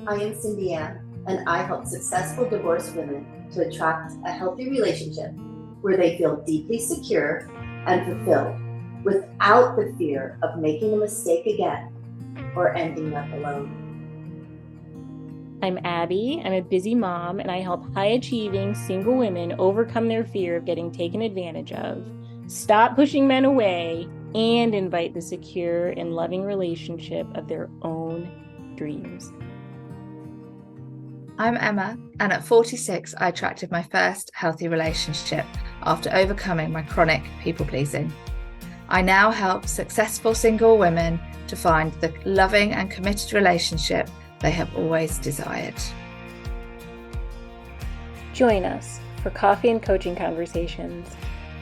I am cindyann, and I help successful divorced women to attract a healthy relationship where they feel deeply secure and fulfilled without the fear of making a mistake again or ending up alone. I'm Abby. I'm a busy mom, and I help high achieving single women overcome their fear of getting taken advantage of, stop pushing men away, and invite the secure and loving relationship of their own dreams. I'm Emma, and at 46, I attracted my first healthy relationship after overcoming my chronic people pleasing. I now help successful single women to find the loving and committed relationship they have always desired. Join us for coffee and coaching conversations,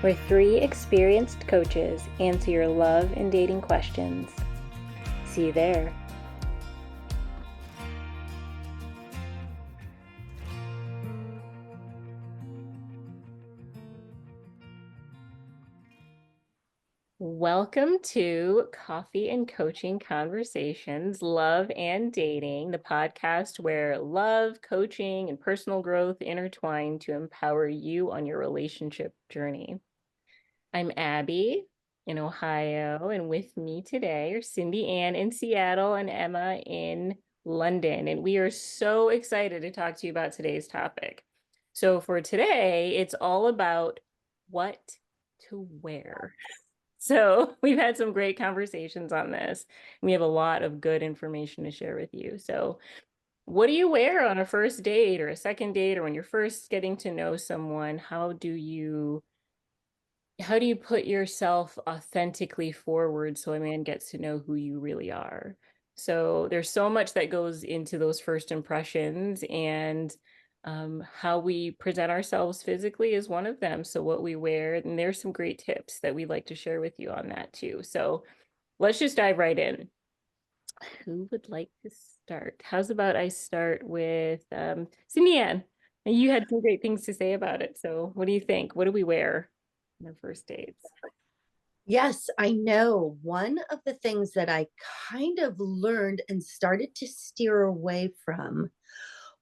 where three experienced coaches answer your love and dating questions. See you there. Welcome to Coffee and Coaching Conversations, Love and Dating, the podcast where love, coaching, and personal growth intertwine to empower you on your relationship journey. I'm Abby in Ohio, and with me today are cindyann in Seattle and Emma in London. And we are so excited to talk to you about today's topic. So for today, it's all about what to wear. So we've had some great conversations on this. We have a lot of good information to share with you. So what do you wear on a first date or a second date, or when you're first getting to know someone? How do you put yourself authentically forward so a man gets to know who you really are? So there's so much that goes into those first impressions, and how we present ourselves physically is one of them. So what we wear, and there's some great tips that we'd like to share with you on that too. So let's just dive right in. Who would like to start? How's about I start with cindyann? And you had some great things to say about it. So what do you think? What do we wear on our first dates? Yes, I know. One of the things that I kind of learned and started to steer away from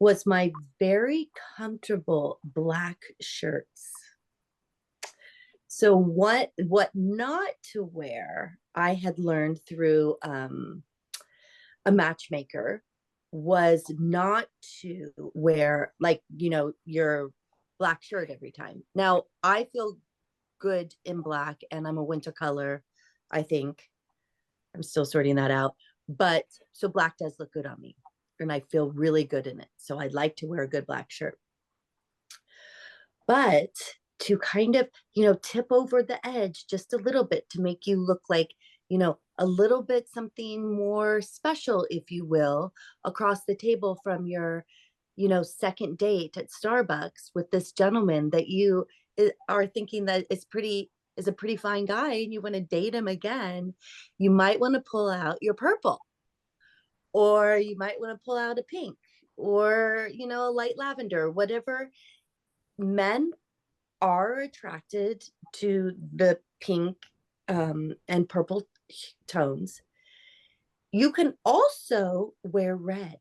was my very comfortable black shirts. So what not to wear, I had learned through a matchmaker, was not to wear, like, your black shirt every time. Now, I feel good in black and I'm a winter color, I think. I'm still sorting that out. But so black does look good on me and I feel really good in it. So I'd like to wear a good black shirt. But to kind of, tip over the edge just a little bit to make you look like, a little bit something more special, if you will, across the table from your, second date at Starbucks with this gentleman that you are thinking that is a pretty fine guy and you want to date him again, you might want to pull out your purple, or you might want to pull out a pink, or, a light lavender, whatever. Men are attracted to the pink and purple tones. You can also wear red.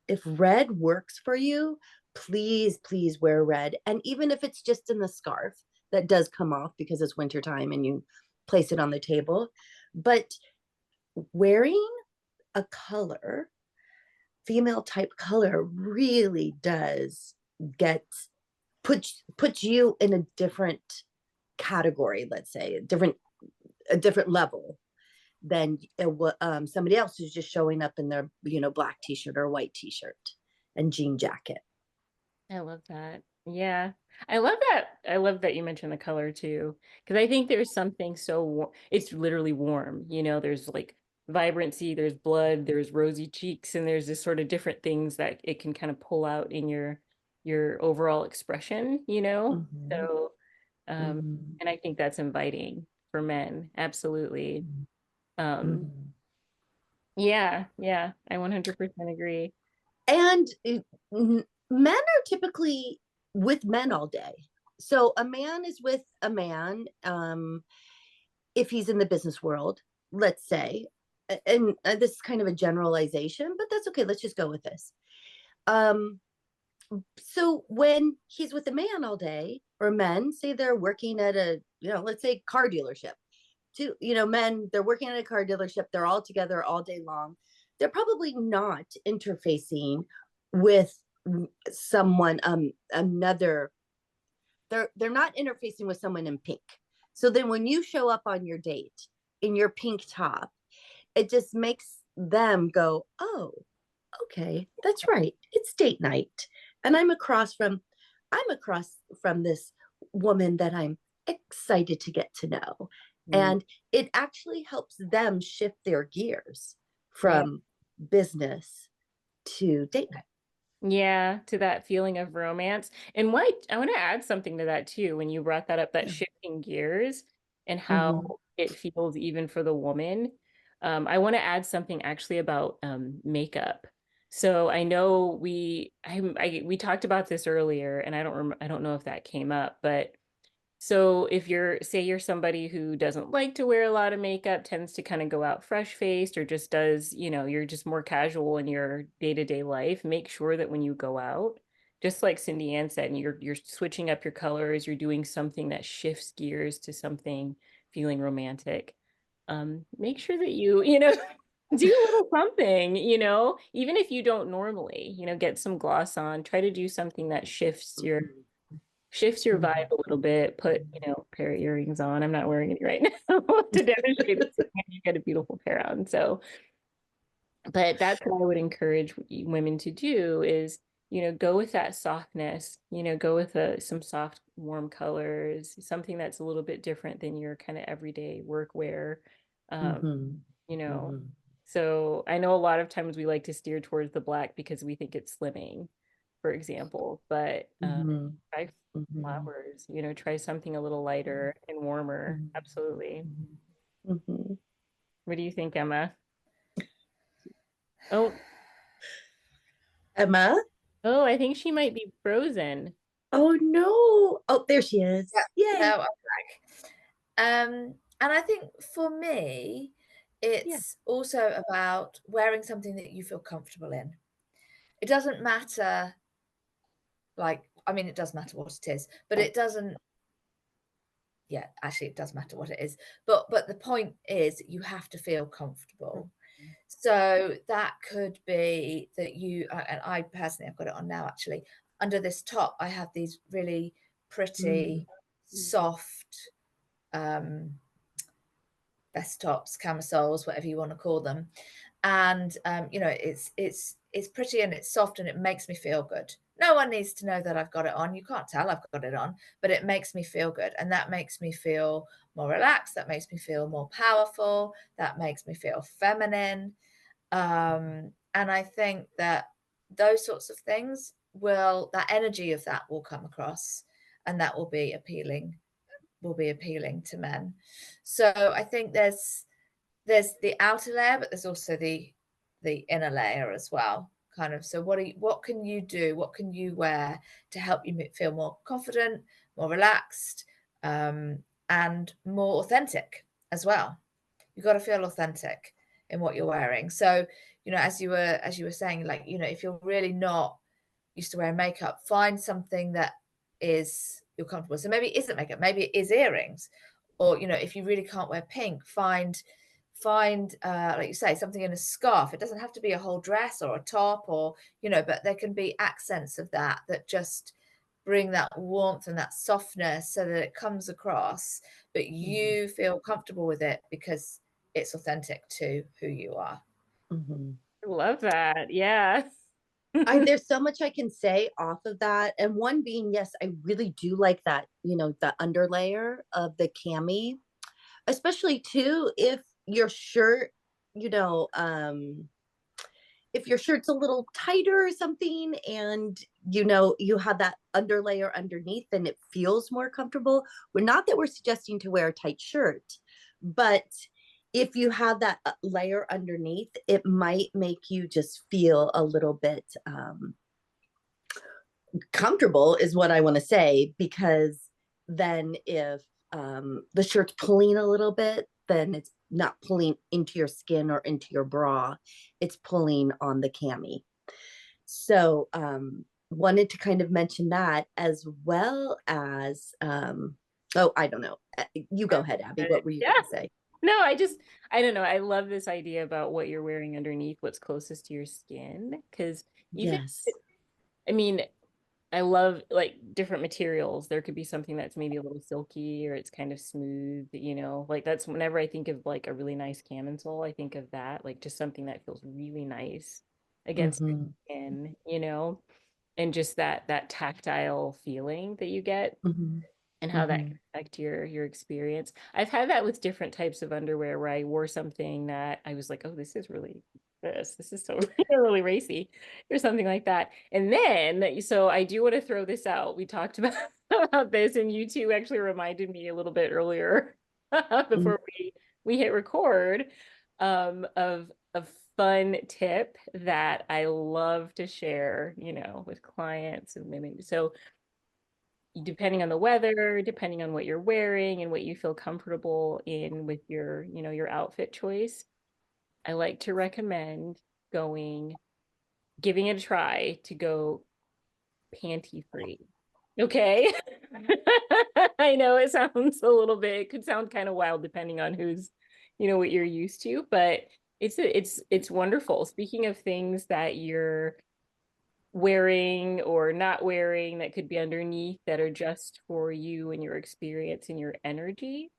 If red works for you, please, please wear red. And even if it's just in the scarf, that does come off because it's wintertime and you place it on the table. But wearing a color, female type color, really does get put you in a different category, let's say a different level than somebody else who's just showing up in their black t-shirt or white t-shirt and jean jacket. I love that. Yeah. I love that. I love that you mentioned the color too, because I think there's something it's literally warm. There's like vibrancy, there's blood, there's rosy cheeks, and there's this sort of different things that it can kind of pull out in your overall expression. Mm-hmm. So, Mm-hmm. and I think that's inviting for men. Absolutely. Um, Mm-hmm. yeah, yeah, I 100% agree. And men are typically with men all day. So a man is with a man, if he's in the business world, let's say. And this is kind of a generalization, but that's okay. Let's just go with this. Um, so when he's with a man all day, or men, say they're working at a, let's say car dealership. Men, they're working at a car dealership, they're all together all day long. They're probably not interfacing with someone, another, they're not interfacing with someone in pink. So then when you show up on your date in your pink top, it just makes them go, oh, okay, that's right, it's date night. And I'm across from this woman that I'm excited to get to know. Mm. And it actually helps them shift their gears Yeah. from business to date night. Yeah, to that feeling of romance. And what I want to add something to that too, when you brought that up, that shifting gears and Mm-hmm. how it feels even for the woman. I want to add something actually about makeup. So I know we talked about this earlier, and I don't know if that came up, but so if you're somebody who doesn't like to wear a lot of makeup, tends to kind of go out fresh faced, or just does, you're just more casual in your day-to-day life, make sure that when you go out, just like Cindyann said, and you're switching up your colors, you're doing something that shifts gears to something feeling romantic. Make sure that do a little something, even if you don't normally, get some gloss on, try to do something that shifts your vibe a little bit, put, a pair of earrings on. I'm not wearing any right now to demonstrate this. You get a beautiful pair on. So, but that's what I would encourage women to do is, go with that softness, go with some soft, warm colors, something that's a little bit different than your kind of everyday workwear. Um, Mm-hmm. you know, Mm-hmm. so I know a lot of times we like to steer towards the black because we think it's slimming, for example, but Mm-hmm. try Mm-hmm. flowers, try something a little lighter and warmer. Absolutely. Mm-hmm. What do you think, Emma? Oh, Emma? oh, I think she might be frozen. Oh no. Oh, there she Yeah, is. Yay. no, I'm back. And I think for me, Yeah. it's also about wearing something that you feel comfortable in. It doesn't matter, like, I mean, it does matter what it is, but it doesn't, yeah, actually, it does matter what it is. But the point is, you have to feel comfortable. So that could be that and I personally, I've got it on now actually. Under this top, I have these really Mm-hmm. pretty, soft, um, vest tops, camisoles, whatever you want to call them. And it's pretty and it's soft and it makes me feel good. No one needs to know that I've got it on. You can't tell I've got it on, but it makes me feel good. And that makes me feel more relaxed. That makes me feel more powerful. That makes me feel feminine. And I think that those sorts of things that energy of that will come across and that will be appealing to men. So I think there's the outer layer, but there's also the inner layer as well. Kind of. So what can you do? What can you wear to help you feel more confident, more relaxed, and more authentic as well? You've got to feel authentic in what you're wearing. So, as you were saying, like, if you're really not used to wearing makeup, find something that is you're comfortable. So maybe it isn't makeup, maybe it is earrings. Or, if you really can't wear pink, find like you say, something in a scarf. It doesn't have to be a whole dress or a top or, but there can be accents of that just bring that warmth and that softness so that it comes across, but you feel comfortable with it because it's authentic to who you are. Mm-hmm. I love that. Yeah. There's so much I can say off of that. And one being, yes, I really do like that, the underlayer of the cami, especially too, if your shirt, you know, um, if your shirt's a little tighter or something and you have that underlayer underneath and it feels more comfortable. We're not that we're suggesting to wear a tight shirt, but if you have that layer underneath, it might make you just feel a little bit comfortable, is what I want to say, because then if the shirt's pulling a little bit, then it's not pulling into your skin or into your bra, it's pulling on the cami. So wanted to kind of mention that, as well as oh, I don't know. You go ahead, Abby. What were you Yeah. going to say? No, I don't know. I love this idea about what you're wearing underneath, what's closest to your skin. Because even, Yes. I mean, I love like different materials. There could be something that's maybe a little silky or it's kind of smooth, like that's whenever I think of like a really nice camisole, I think of that, like just something that feels really nice against your Mm-hmm. skin, and just that tactile feeling that you get Mm-hmm. and how that Mm-hmm. can affect your experience. I've had that with different types of underwear where I wore something that I was like, oh, this is so really racy or something like that. And then, so I do want to throw this out. We talked about, about this, and you two actually reminded me a little bit earlier before we hit record of a fun tip that I love to share, with clients and women. So depending on the weather, depending on what you're wearing and what you feel comfortable in with your outfit choice, I like to recommend giving it a try to go panty free. Okay. I know it could sound kind of wild depending on what you're used to, but it's wonderful. Speaking of things that you're wearing or not wearing that could be underneath that are just for you and your experience and your energy,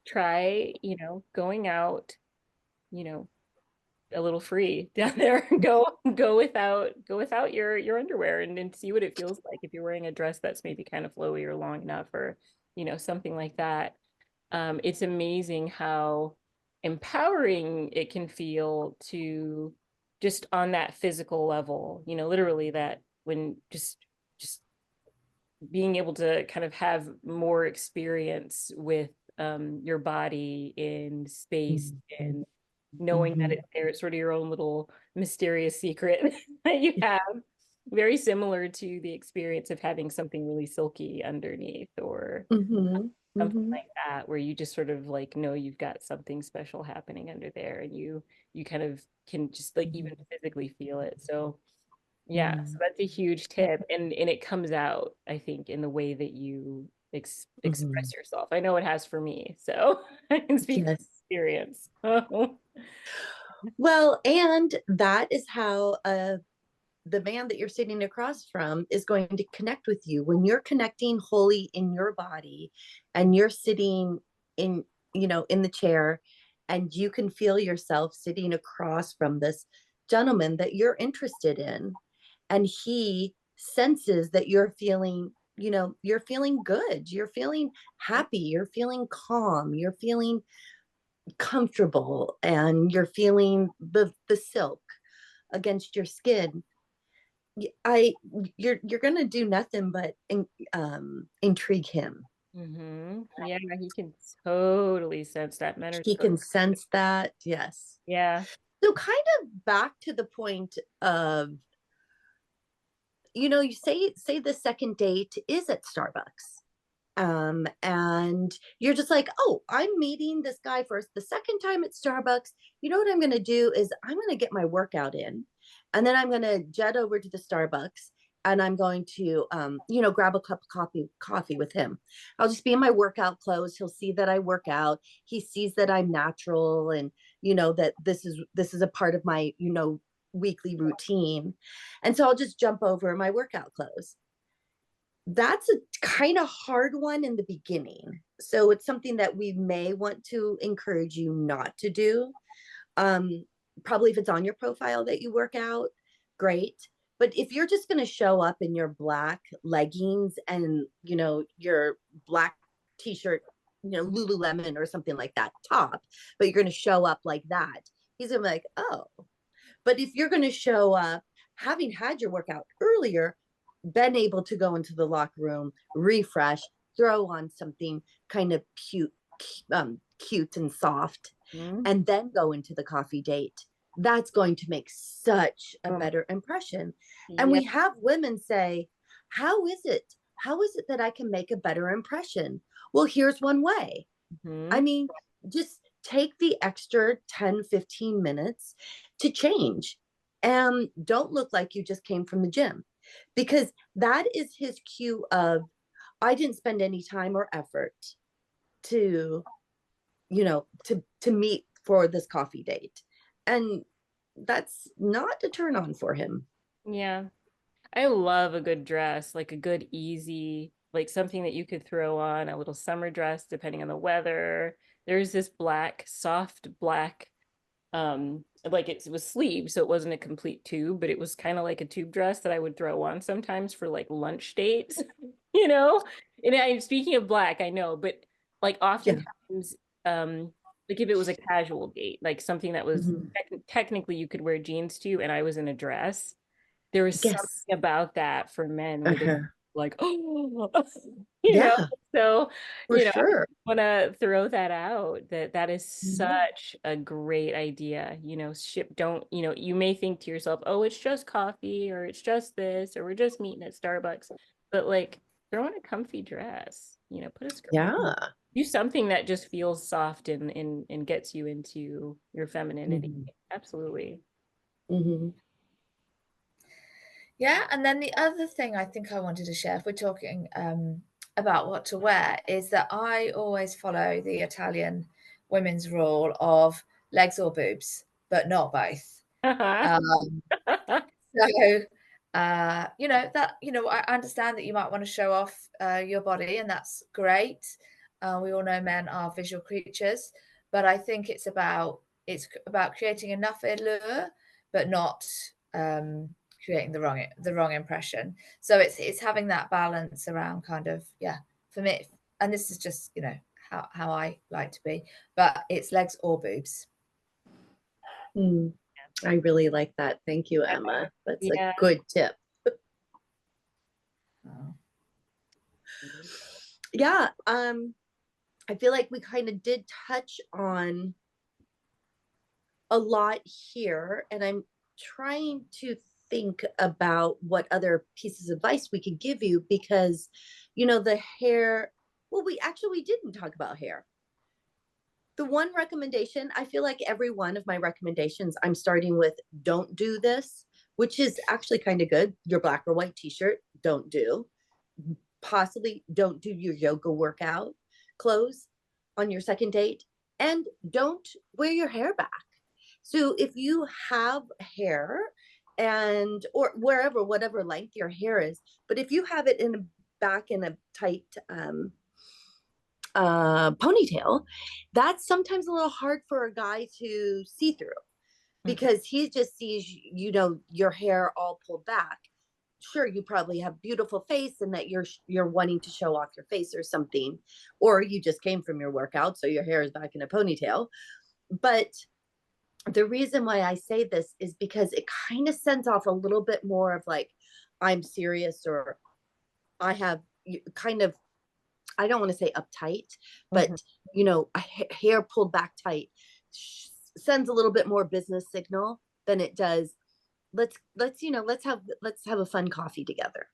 try, going out, you know, a little free down there. Go without your underwear and see what it feels like if you're wearing a dress that's maybe kind of flowy or long enough or, something like that. It's amazing how empowering it can feel to just on that physical level, literally that when just being able to kind of have more experience with your body in space Mm-hmm. and knowing that Mm-hmm. it's there, it's sort of your own little mysterious secret that you have, very similar to the experience of having something really silky underneath or Mm-hmm. something Mm-hmm. like that, where you just sort of like know you've got something special happening under there and you kind of can just like even physically feel it. So yeah, so that's a huge tip, and it comes out, I think, in the way that you Mm-hmm. express yourself. I know it has for me, so I can speak from Yes. experience. Well, and that is how the man that you're sitting across from is going to connect with you when you're connecting wholly in your body and you're sitting in, in the chair, and you can feel yourself sitting across from this gentleman that you're interested in, and he senses that you're feeling good, you're feeling happy, you're feeling calm, you're feeling comfortable, and you're feeling the silk against your skin. I you're gonna do nothing but intrigue him. Yeah, he can totally sense that. Men are He so, can sense that. Yes. yeah. So kind of back to the point of, you say the second date is at Starbucks. And you're just like, oh, I'm meeting this guy for the second time at Starbucks. You know what I'm going to do is I'm going to get my workout in, and then I'm going to jet over to the Starbucks, and I'm going to, grab a cup of coffee with him. I'll just be in my workout clothes. He'll see that I work out. He sees that I'm natural, and that this is a part of my weekly routine, and so I'll just jump over in my workout clothes. That's a kind of hard one in the beginning. So it's something that we may want to encourage you not to do. Um, Probably if it's on your profile that you work out, great. But if you're just going to show up in your black leggings and, your black t-shirt, Lululemon or something like that top, but you're going to show up like that, he's going to be like, oh. But if you're going to show up having had your workout earlier, been able to go into the locker room, refresh, throw on something kind of cute and soft, Mhm. and then go into the coffee date, that's going to make such a Um, better impression. And yeah. we have women say, how is it? How is it that I can make a better impression? Well, here's one way. I Mhm. mean, just take the extra 10, 15 minutes to change and don't look like you just came from the gym, because that is his cue of, I didn't spend any time or effort to, to meet for this coffee date. And that's not a turn on for him. Yeah. I love a good dress, like a good easy, like something that you could throw on, a little summer dress depending on the weather. There's this black, soft black, like it was sleeved, so it wasn't a complete tube, but it was kind of like a tube dress that I would throw on sometimes for like lunch dates, you know? And I'm speaking of black, I know, but like Yeah. oftentimes, like if it was a casual date, like something that was Mhm. technically you could wear jeans to, and I was in a dress, there was Yes. something about that for men where they Uh-huh. like, oh, Yeah, so, for I sure. want to throw that out that is Mhm. such a great idea. Don't, you may think to yourself, oh, it's just coffee or it's just this or we're just meeting at Starbucks. But like throw on a comfy dress, put a skirt on. Yeah. Do something that just feels soft and gets you into your femininity. Mhm. Absolutely. Mhm. Yeah, and then the other thing I think I wanted to share, if we're talking about what to wear, is that I always follow the Italian women's rule of legs or boobs, but not both. Um, so, I understand that you might want to show off your body, and that's great. We all know men are visual creatures, but I think it's about creating enough allure, but not creating the wrong impression. So it's having that balance around kind of, yeah, for me, and this is just how I like to be, but it's legs or boobs. Mm. I really like that. Thank you, Emma. That's a Yeah. good tip. Oh. Yeah. I feel like we kind of did touch on a lot here, and I'm trying to think about what other pieces of advice we could give you, because the hair, well, we didn't talk about hair. The one recommendation, I feel like every one of my recommendations, I'm starting with don't do this, which is actually kind of good. Your black or white t-shirt, don't do. Possibly don't do your yoga workout clothes on your second date, and don't wear your hair back. So if you have hair, and or wherever, whatever length your hair is, but if you have it in a back in a tight ponytail, that's sometimes a little hard for a guy to see through, Mhm. because he just sees your hair all pulled back. Sure, you probably have beautiful face and that you're wanting to show off your face or something, or you just came from your workout so your hair is back in a ponytail. But the reason why I say this is because it kind of sends off a little bit more of like, I'm serious, or I have kind of, I don't want to say uptight, Mhm. but hair pulled back tight sends a little bit more business signal than it does, let's have a fun coffee together.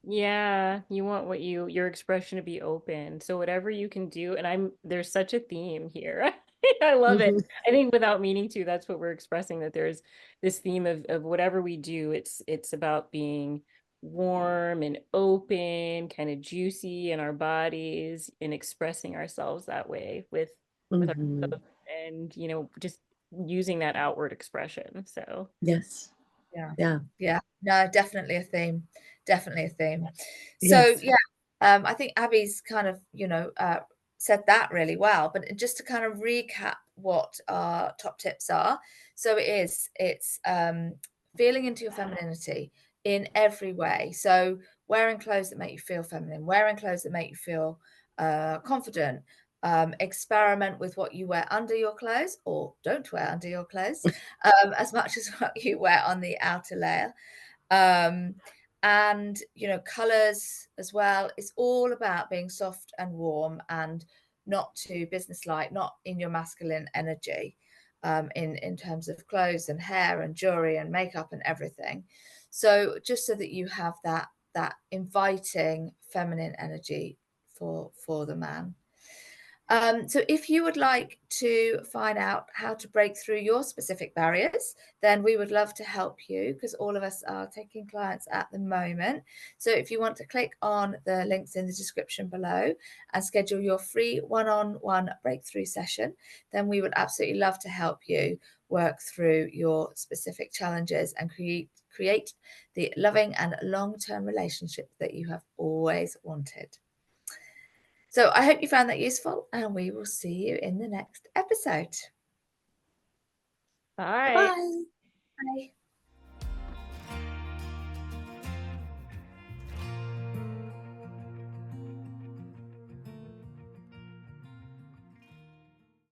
Yeah, you want your expression to be open. So whatever you can do, and there's such a theme here. I love it. Mhm. I think without meaning to, that's what we're expressing, that there's this theme of whatever we do, it's about being warm and open, kind of juicy in our bodies and expressing ourselves that way with our Mhm. clothes and just using that outward expression. So Yes. Yeah. Yeah. Yeah. No, definitely a theme. Definitely a theme. So Yes. yeah, I think Abby's kind of, said that really well. But just to kind of recap what our top tips are. So it's feeling into your femininity in every way. So wearing clothes that make you feel feminine, wearing clothes that make you feel confident. Experiment with what you wear under your clothes or don't wear under your clothes, as much as what you wear on the outer layer. Um, and colors as well. It's all about being soft and warm and not too businesslike, not in your masculine energy, in terms of clothes and hair and jewelry and makeup and everything. So just so that you have that inviting feminine energy for the man. So if you would like to find out how to break through your specific barriers, then we would love to help you, because all of us are taking clients at the moment. So if you want to click on the links in the description below and schedule your free one-on-one breakthrough session, then we would absolutely love to help you work through your specific challenges and create the loving and long-term relationship that you have always wanted. So I hope you found that useful, and we will see you in the next episode. Bye. Bye. Bye.